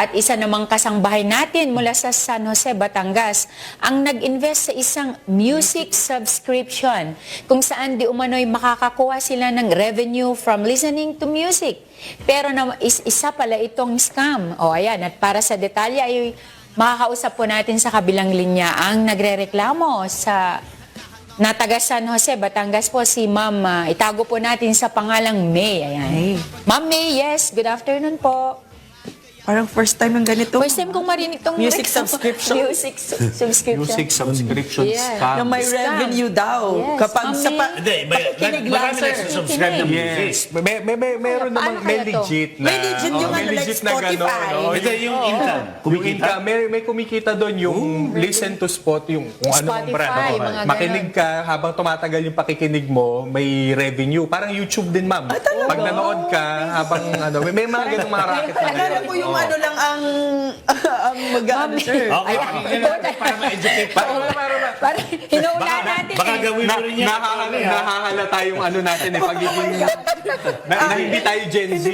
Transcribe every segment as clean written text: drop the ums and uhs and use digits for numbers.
at isa namang kasangbahay natin mula sa San Jose, Batangas, ang nag-invest sa isang music subscription kung saan di umano'y makakakuha sila ng revenue from listening to music. Pero isa pala itong scam. O ayan, at para sa detalye ay makakausap po natin sa kabilang linya ang nagrereklamo sa taga San Jose, Batangas po, si Ma'am, itago po natin sa pangalang May. Ayan. May. Ma'am May, yes, good afternoon po. Parang first time ang ganito. First time kong marinig itong Music subscription. Music subscription. Music subscription Yeah. scam. Na may Scam. revenue daw. Yes, Kapag mami. sa Hindi, pakikinig lang, marami sir. nagsusubscribe ng music. Yes. Meron Paano namang may kaya to? legit na. May legit yung may ano, like legit na gano'n, Spotify. no? Hindi, yung income. Yung Kumikita. income, may kumikita doon yung listen to spot, yung kung ano ang brand. Spotify, Ano, mga makinig ka habang tumatagal yung pakikinig mo, may revenue. Parang YouTube din, ma'am. Pag nanood ka habang ano, may mga ganung mga racket na Akala ko yung ano lang ang mag-ano, sir. Okay, pakinggan natin para ma-educate pa. Parang hinuula natin Baka eh. gawin mo rin yan. Nahahalata yung ano natin pagiging na hindi tayo Gen Z.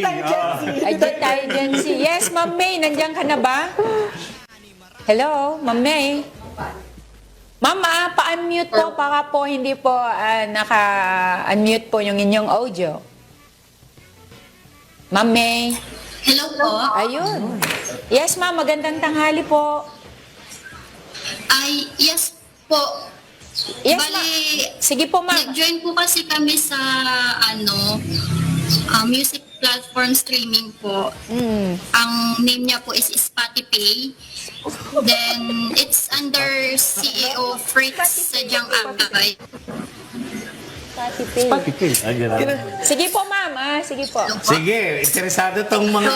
Ay, di tayo Gen Z. Yes, Ma'am May, nandiyan ka na ba? Hello, Ma'am May. Ma'am, pa-unmute po, baka po hindi po naka-unmute po yung inyong audio. Ma'am May. Hello po. Ayun. Yes, ma'am, magandang tanghali po. Ay, yes po. Yes, Bali, ma'am. Sige po, ma'am. nag-join po kasi kami sa music platform streaming po. Ang name niya po is Spotify. Then, it's under CEO Fritz Sadyang Agay. Spotify. Ah, ganun. Sige po, ma'am. Sige po. Sige, interesado tong mga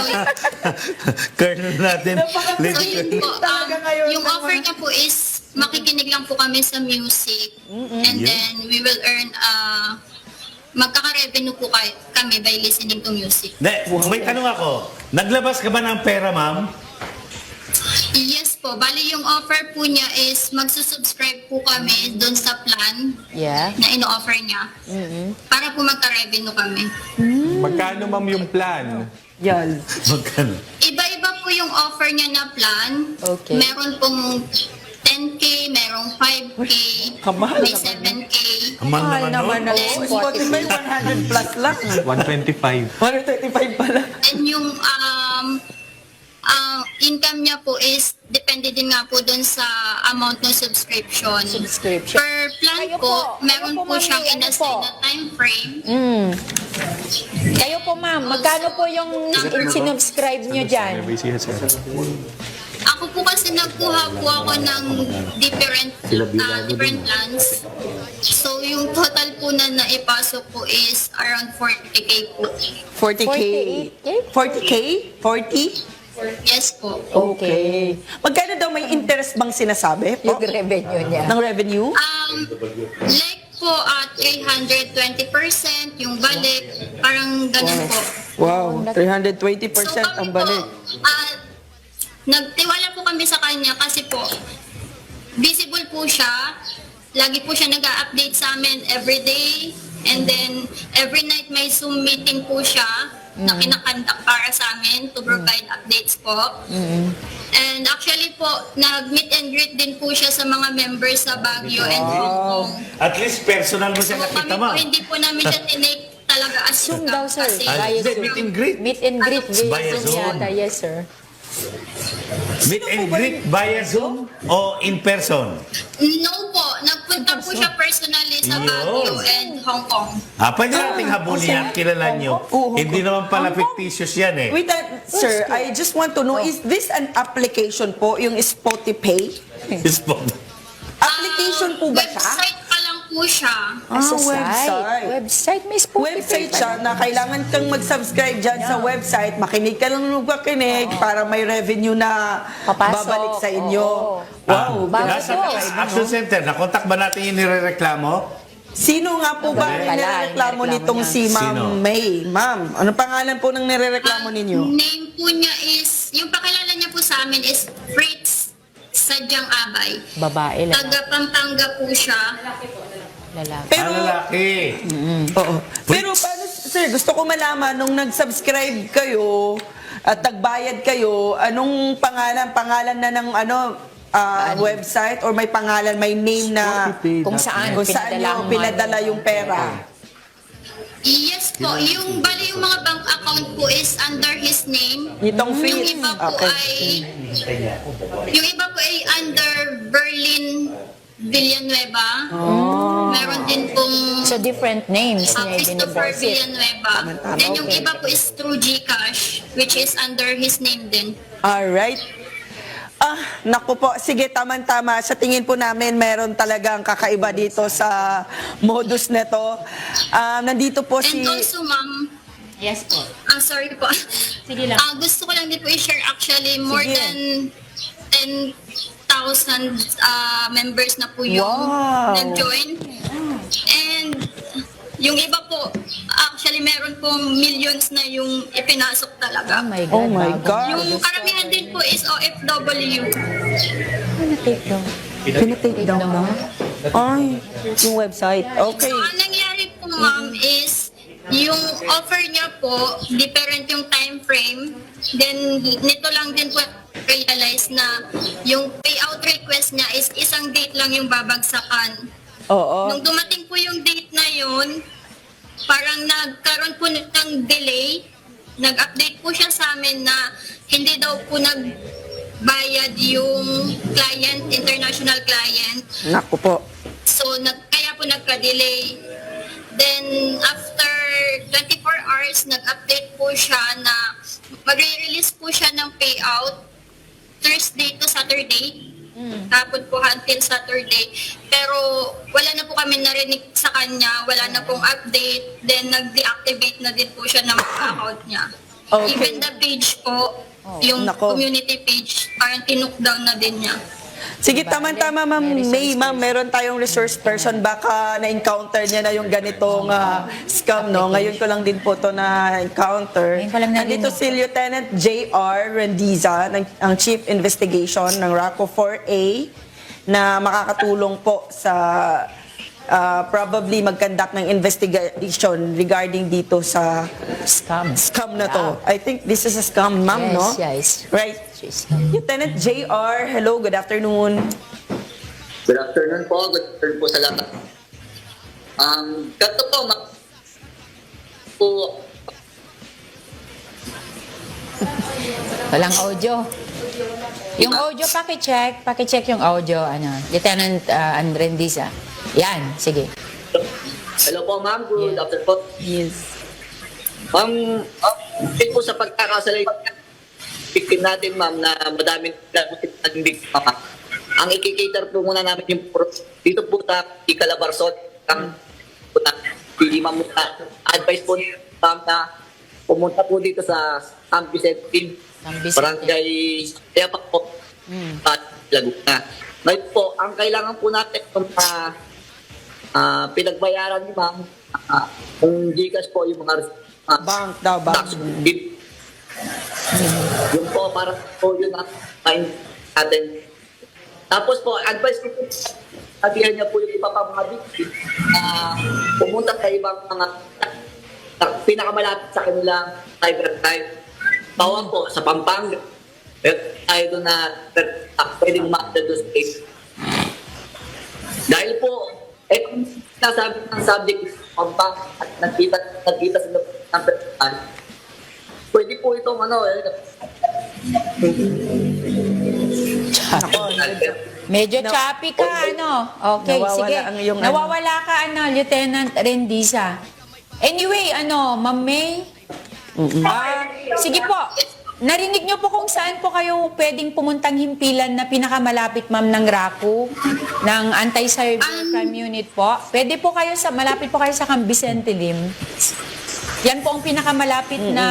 kernel natin. So, yun po, yung offer niya po is makikinig lang po kami sa music and then we will earn magkaka-revenue po kami by listening to music. May tanong ako. Naglabas ka ba ng pera, ma'am? Yes po. Bali yung offer po niya is magsusubscribe po kami doon sa plan Yeah. na ino-offer niya para po magka-revenue kami. Magkano, ma'am, yung plan? Yan. Magkano? Iba-iba po yung offer niya na plan. Okay. Meron pong 10K, merong 5K, Kamahal may naman 7K. Aman naman, no? Oh, Spotify 100 plus lang. 125. 135 pala. And yung income niya po is depende din nga po doon sa amount ng subscription. Subscription. Per plan Kayo po, po, meron kayo po, po siyang mami, ano inassign po? na time frame. Kayo po, ma'am. Magkano po yung sinubscribe nyo dyan? Ako po kasi nagkuha po ako ng different plans. So yung total po na naipasok po is around 40K po. 40K. 40K? 40? Yes po. Okay. Magkano daw may interest bang sinasabi po? Yung revenue niya. Ng revenue? Like po at 320% yung balik, parang ganun po. Wow, 320% So ang kami balik. po, nagtiwala po kami sa kanya kasi po, visible po siya. Lagi po siya nag-update sa amin every day. And then, every night may Zoom meeting po siya na kinakandak para sa amin to provide updates po. And actually po, nag-meet and greet din po siya sa mga members sa Baguio and Hong Kong. At least personal mo So siya kami nakita, po, ma'am. hindi po namin siya tinake talaga as Zoom scam daw, sir. kasi Via Hindi, Zoom. meet and greet. Meet and greet via Via Zoom Zoom. yata. Yes, sir. Meet and greet via Zoom o in person? No po, nagpunta po siya personally sa Baguio and Hong Kong. Pwede nating habulin yan, kilala nyo. Hindi naman pala fictitious yan eh. Wait, sir, I just want to know, is this an application po, yung Spotify? Application po ba siya? Website pa lang po siya. Sa website. Website, may Spotify. Website siya na kailangan kang mag-subscribe dyan sa website, makinig ka lang ng makinig para may revenue na Papasok. babalik sa inyo. Oo. Wow. Bago Nasa po. Action Center, nakontak ba natin yung nirereklamo? Sino nga po ba ang Pala, nirereklamo nirereklamo nitong niya. si Ma'am Sino? May? Ma'am, ano pangalan po ng nirereklamo ninyo? Name po niya is, yung pakilala niya po sa amin is Fritz Sadyang Abay. Babae lang. Taga Pampanga po siya. Lalaki. Pero, Lalaki. oo. Pero paano, sir, gusto ko malaman, nung nag-subscribe kayo, at nagbayad kayo, anong pangalan? Pangalan na ng website or may pangalan, may name na Kung saan kung saan nyo pinadala yung pera? Yes po, yung bali yung mga bank account po is under his name. Itong free? Yung iba po ay under Berlin Villanueva. Meron din pong So, different names niya Christopher i-deposit. Villanueva. Tama, Then yung okay. iba po is through GCash, which is under his name din. Alright. Naku po. Sige, tama-tama. Sa tingin po namin, meron talagang kakaiba dito sa modus neto. Nandito po si... And also, ma'am, Yes po. sorry po. Sige lang. Gusto ko lang din po i-share actually more Sige. than 10,000 members na po yung Wow. nag-join. And yung iba po, actually meron pong millions na yung ipinasok Oh talaga. my God. Oh my bago. God. Yung karamihan din po is OFW. Take daw. Pinatake down na? Ay, yung website. Okay. So, ang nangyari po, ma'am, is yung offer niya po, different yung time frame. Then, nito lang din po realize na yung payout request niya is isang date lang yung babagsakan. Oo. Nung dumating po yung date na yun, parang nagkaroon po ng delay. Nag-update po siya sa amin na hindi daw po nagbayad yung client, international client. Naku po. So, kaya po nagka-delay. Then, after 24 hours, nag-update po siya na magre-release po siya ng payout Thursday to Saturday. Tapos po until Saturday. Pero wala na po kami narinig sa kanya. Wala na pong update. Then, nag-deactivate na din po siya ng account niya. Okay. Even the page po, yung Nako. community page, parang tinook down na din niya. Sige, tama-tama, Ma'am May. Ma'am, meron tayong resource person. Baka na-encounter niya na yung ganitong scam, no? Ngayon ko lang din po to na-encounter. Ngayon ko lang narinig. Nandito si Lieutenant J.R. Rendiza, ang Chief Investigation ng RACO 4A, na makakatulong po sa probably mag-conduct ng investigation regarding dito sa scam na to. I think this is a scam, Ma'am, Yes, no? yes. Right. Lieutenant J.R., hello, good afternoon. Good afternoon po. Good afternoon po sa lahat. Ganito po, po, Walang audio. Yung audio, pakicheck yung audio, Lieutenant Rendiza. Yan, sige. hello po ma'am. Good afternoon po. Yes. Po sa pagkakasalay, victim natin ma'am na madaming naging biktima. Ang ikikater po muna namin yung dito po sa Calabarzon, ang pili ma'am muna. Advice po ma'am na pumunta po dito sa San Vicente, San Vicente. Barangay Tepak po, at Laguna. Ngayon po, ang kailangan po natin yung pinagbayaran ni ma'am, kung Gcash po yung mga Bank daw, bank. tax bill. Yung po, para po yun natin. Tapos po, advice ko po, sabihan niya po yung iba pa mga victim pumunta sa ibang mga pinakamalapit sa kanilang cybercrime. Bawa po sa Pampanga. Pero tayo doon na pwedeng ma-upload doon sa case. Dahil po, kung nasabi ng subject is Pampanga at nagkita sila ng personal, pwede po itong Medyo choppy ka, Okay, Nawawala sige. ang iyong Nawawala ka, Lieutenant Rendiza. Anyway, Ma'am May? Sige po. Narinig niyo po kung saan po kayo pwedeng pumuntang himpilan na pinakamalapit, ma'am, ng RACO, ng Anti-Cyber Crime Unit po? Pwede po kayo malapit po kayo sa Camp Vicente Lim. Yan po ang pinakamalapit na,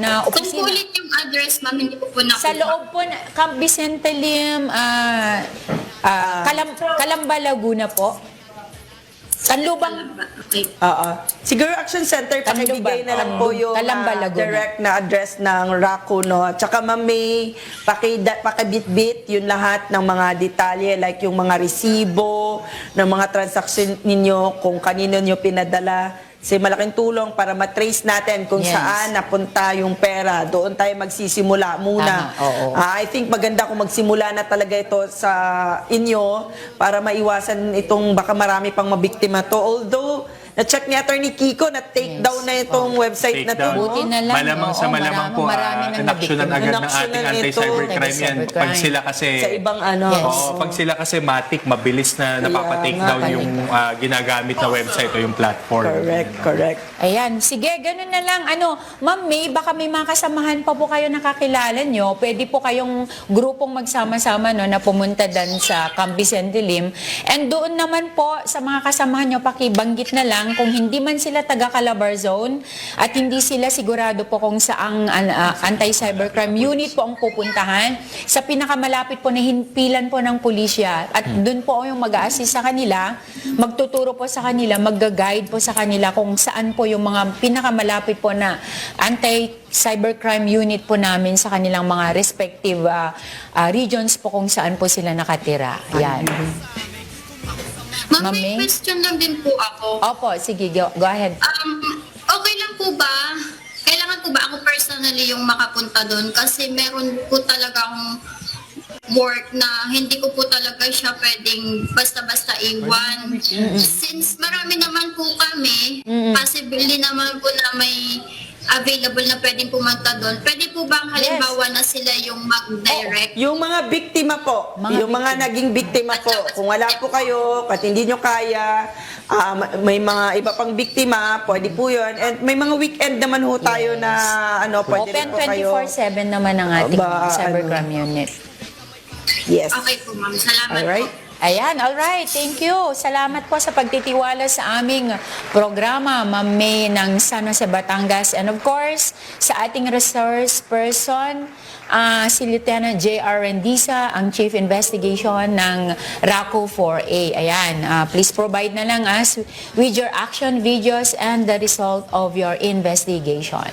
na Kung opisina. ulit yung address, ma'am, hindi ko po nakuha. Sa loob po, Camp Vicente Lim, Calamba, Laguna po. Kanlubang. Okay. Siguro Action Center, pakibigay na lang po yung Calamba, Laguna. direct na address ng RACO, no? Tsaka Ma'am May, pakibit-bit yung lahat ng mga detalye, like yung mga resibo, ng mga transaction ninyo, kung kanino nyo pinadala. Kasi malaking tulong para matrace natin kung Yes. saan napunta yung pera. Doon tayo magsisimula muna. Tama, oo. I think maganda kung magsimula na talaga ito sa inyo para maiwasan itong baka marami pang mabiktima to. Although, na-check ni Attorney Kiko na take Yes. down na itong website na to. Take down. Buti na lang. Malamang sa Oo, malamang po, marami nang inaksyonan nabiktima. agad ng Inaksyonan ating ito. anti-cybercrime yan. Anti-cybercrime. Pag sila kasi, Sa ibang ano. Yes. pag sila kasi matik, mabilis na napapatake nga, down yung ginagamit na website o yung platform. Correct. Ayan, sige, ganun na lang. Ma'am May, baka may mga kasamahan pa po kayo nakakilala nyo. Pwede po kayong grupong magsama-sama na pumunta dan sa Camp Vicente Lim. And doon naman po sa mga kasamahan nyo, pakibanggit na lang kung hindi man sila taga Calabar Zone at hindi sila sigurado po kung saang anti-cybercrime unit po ang pupuntahan. Sa pinakamalapit po na hinpilan po ng pulisya at doon po yung mag-a-assist sa kanila, magtuturo po sa kanila, mag-guide po sa kanila kung saan po yung mga pinakamalapit po na anti-cybercrime unit po namin sa kanilang mga respective regions po kung saan po sila nakatira. Yan. Ma'am, Ma'am may May? question lang din po ako. Opo, sige, go ahead. Okay lang po ba? Kailangan po ba ako personally yung makapunta doon? Kasi meron po talaga akong work na hindi ko po talaga siya pwedeng basta-basta iwan. Since marami naman po kami, possibly naman po na may available na pwedeng pumunta doon. Pwede po bang halimbawa na sila yung mag-direct? Yung mga biktima po, Mga yung mga naging biktima po, kung wala po kayo, at hindi nyo kaya, may mga iba pang biktima, pwede po yun. And may mga weekend naman ho tayo na, pwede rin Open po kayo. 24/7 naman ang ating cybercrime unit. Yes. Okay po ma'am, salamat Alright. po. Ayan, alright. Thank you. Salamat po sa pagtitiwala sa aming programa, Ma'am May ng San Jose, Batangas. And of course, sa ating resource person, si Lieutenant J.R. Rendiza, ang Chief Investigation ng RACO 4A. Ayan, please provide na lang us with your action videos and the result of your investigation.